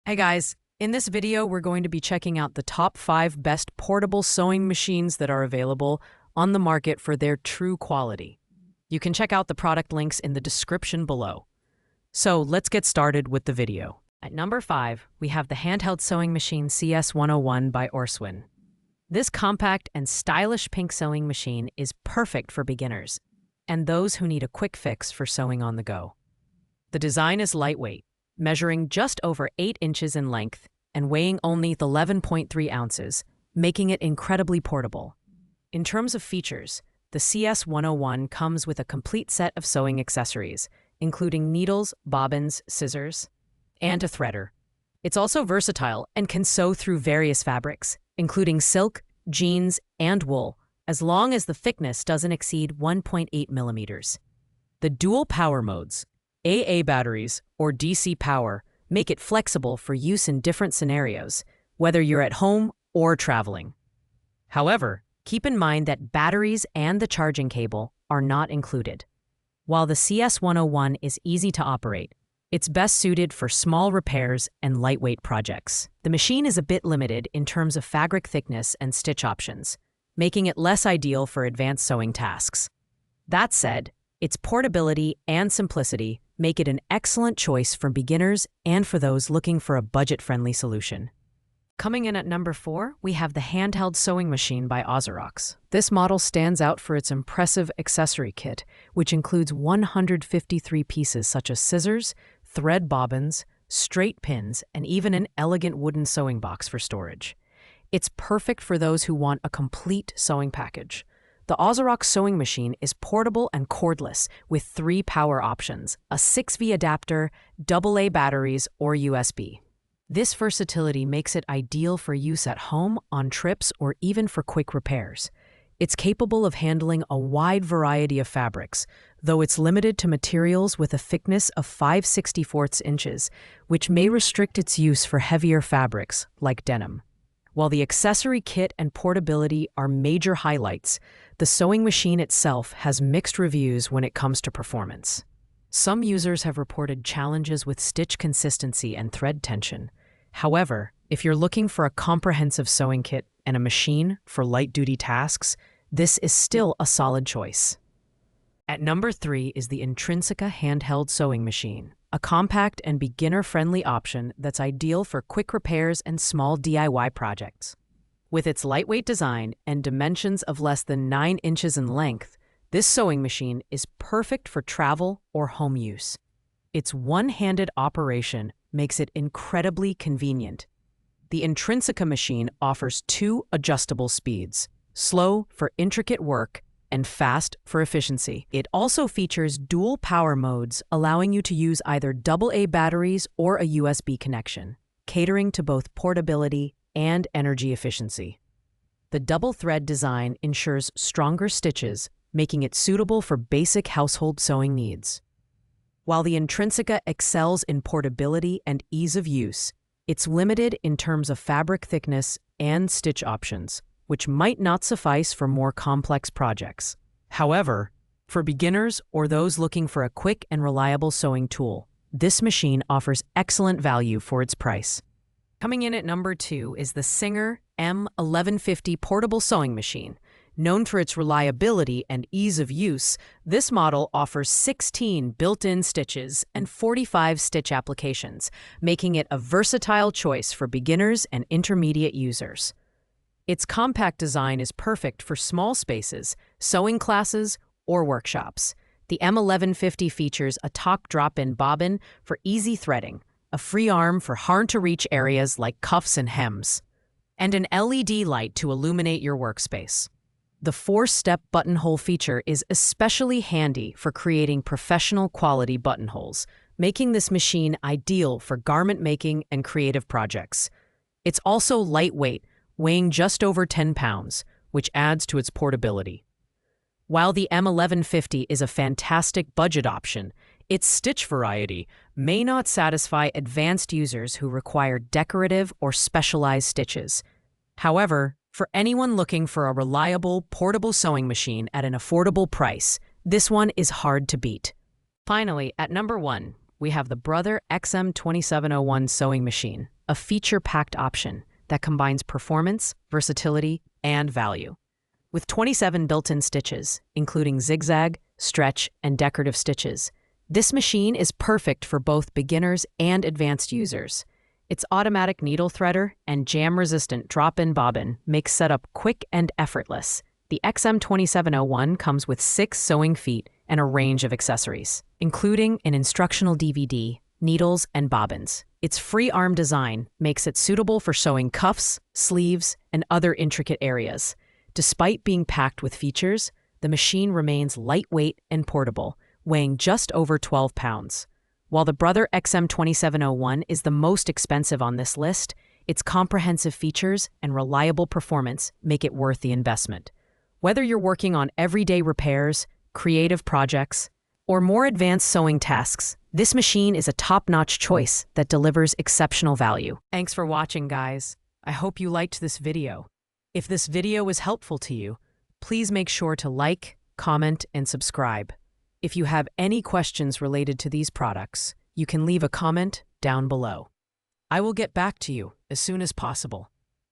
Hey guys, in this video we're going to be checking out the top 5 best portable sewing machines that are available on the market for their true quality. You can check out the product links in the description below. So let's get started with the video. At number 5, we have the Handheld Sewing Machine CS101 by Orswin. This compact and stylish pink sewing machine is perfect for beginners and those who need a quick fix for sewing on the go. The design is lightweight, measuring just over 8 inches in length and weighing only 11.3 ounces, making it incredibly portable. In terms of features, the CS101 comes with a complete set of sewing accessories, including needles, bobbins, scissors, and a threader. It's also versatile and can sew through various fabrics, including silk, jeans, and wool, as long as the thickness doesn't exceed 1.8 millimeters. The dual power modes, AA batteries or DC power, make it flexible for use in different scenarios, whether you're at home or traveling. However, keep in mind that batteries and the charging cable are not included. While the CS101 is easy to operate, it's best suited for small repairs and lightweight projects. The machine is a bit limited in terms of fabric thickness and stitch options, making it less ideal for advanced sewing tasks. That said, its portability and simplicity make it an excellent choice for beginners and for those looking for a budget-friendly solution. Coming in at number 4, we have the Handheld Sewing Machine by Ozorox. This model stands out for its impressive accessory kit, which includes 153 pieces such as scissors, thread bobbins, straight pins, and even an elegant wooden sewing box for storage. It's perfect for those who want a complete sewing package. The Ozorox sewing machine is portable and cordless with 3 power options, a 6V adapter, AA batteries, or USB. This versatility makes it ideal for use at home, on trips, or even for quick repairs. It's capable of handling a wide variety of fabrics, though it's limited to materials with a thickness of 5/64 inches, which may restrict its use for heavier fabrics like denim. While the accessory kit and portability are major highlights, the sewing machine itself has mixed reviews when it comes to performance. Some users have reported challenges with stitch consistency and thread tension. However, if you're looking for a comprehensive sewing kit and a machine for light-duty tasks, this is still a solid choice. At number 3 is the Intrinsica Handheld Sewing Machine, a compact and beginner-friendly option that's ideal for quick repairs and small DIY projects. With its lightweight design and dimensions of less than 9 inches in length, this sewing machine is perfect for travel or home use. Its one-handed operation makes it incredibly convenient. The Intrinsica machine offers 2 adjustable speeds, slow for intricate work and fast for efficiency. It also features dual power modes, allowing you to use either AA batteries or a USB connection, catering to both portability and energy efficiency. The double thread design ensures stronger stitches, making it suitable for basic household sewing needs. While the Intrinsica excels in portability and ease of use, it's limited in terms of fabric thickness and stitch options, which might not suffice for more complex projects. However, for beginners or those looking for a quick and reliable sewing tool, this machine offers excellent value for its price. Coming in at number 2 is the Singer M1150 Portable Sewing Machine. Known for its reliability and ease of use, this model offers 16 built-in stitches and 45 stitch applications, making it a versatile choice for beginners and intermediate users. Its compact design is perfect for small spaces, sewing classes, or workshops. The M1150 features a top drop-in bobbin for easy threading, a free arm for hard-to-reach areas like cuffs and hems, and an LED light to illuminate your workspace. The 4-step buttonhole feature is especially handy for creating professional-quality buttonholes, making this machine ideal for garment making and creative projects. It's also lightweight, weighing just over 10 pounds, which adds to its portability. While the M1150 is a fantastic budget option, its stitch variety may not satisfy advanced users who require decorative or specialized stitches. However, for anyone looking for a reliable, portable sewing machine at an affordable price, this one is hard to beat. Finally, at number 1, we have the Brother XM2701 sewing machine. a feature-packed option that combines performance, versatility, and value. With 27 built-in stitches, including zigzag, stretch, and decorative stitches, this machine is perfect for both beginners and advanced users. Its automatic needle threader and jam-resistant drop-in bobbin makes setup quick and effortless. The XM2701 comes with 6 sewing feet and a range of accessories, including an instructional DVD, needles, and bobbins. Its free arm design makes it suitable for sewing cuffs, sleeves, and other intricate areas. Despite being packed with features, the machine remains lightweight and portable, weighing just over 12 pounds. While the Brother XM2701 is the most expensive on this list, its comprehensive features and reliable performance make it worth the investment. Whether you're working on everyday repairs, creative projects, or more advanced sewing tasks, this machine is a top-notch choice that delivers exceptional value. Thanks for watching, guys. I hope you liked this video. If this video was helpful to you, please make sure to like, comment, and subscribe. If you have any questions related to these products, you can leave a comment down below. I will get back to you as soon as possible.